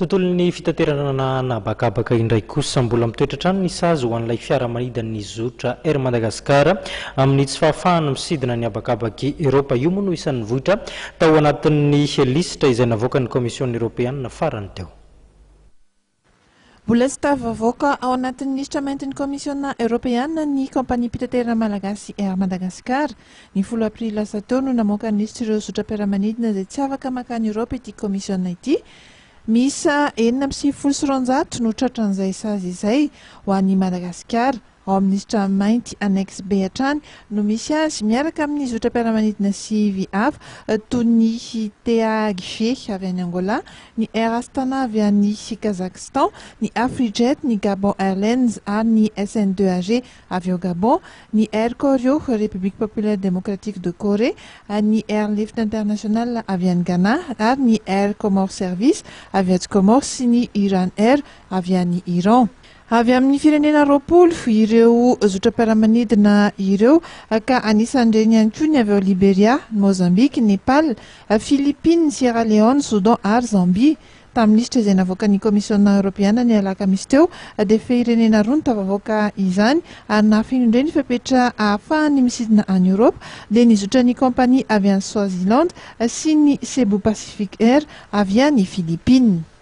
Tontolon'ny fitaterana nabakabaka indray kosa mbola mitoetra trano ny sazy ho an'ilay fiaramanidin'ny zotra Air Madagascar amin'ny tsy fahafahana misidina ny abakabaky Eropa. Io moa no isan'ny vohitra tao anatin'ny lisitra izay navoakan'ny Komisiona Eropeanina farany teo. Mbola tsy tafavoaka ao anatin'ny lisitra maintin'ny Komisiona Eropeanina ny kompania mpitaterana malagasy Air Madagascar. Ny 10 aprily lasa teo no namoaka ny lisitra ireo zotra mpiara-manidina izay tsy afaka makany Eropa ity komisiona ity. Misa 490 no tratran'izay sazy izay ho an'i Madagasikara. Ao amin'ny lisitra mainty annexe B hatrany no misy azy miaraka amin'ny zotra mpiara-manidina sivy hafa toy ny TAG avy any Angola, ny Air Astana avy any Kazakhstan, ny Afrijet, ny Gabon Airlines ary ny SN2AG avy ao Gabon, ny Air Koryo République Populaire Démocratique de Corée, ny Airlift International avy any Ghana ary ny Air Comore Service avy aty Comore sy ny Iran Air avy any Iran. Avy amin'ny firenena 20 ireo zotra mpiara-manidina ireo ka anisan'ireny ihany koa ny avy ao Liberia, Mozambique, Népal, Philippines, Sierra Leone, Soudan ary Zambie. Tamin'ny lisitra izay navoakan'ny Komisiona Eropeanina ny alakamisy teo dia firenena roa no tafavoaka izany ary nahafino indray ny fepetra ahafahany misidina any Eropa dia ny zotra ny kompania avy any Swaziland sy ny Cebu Pacific Air avy any Philippines.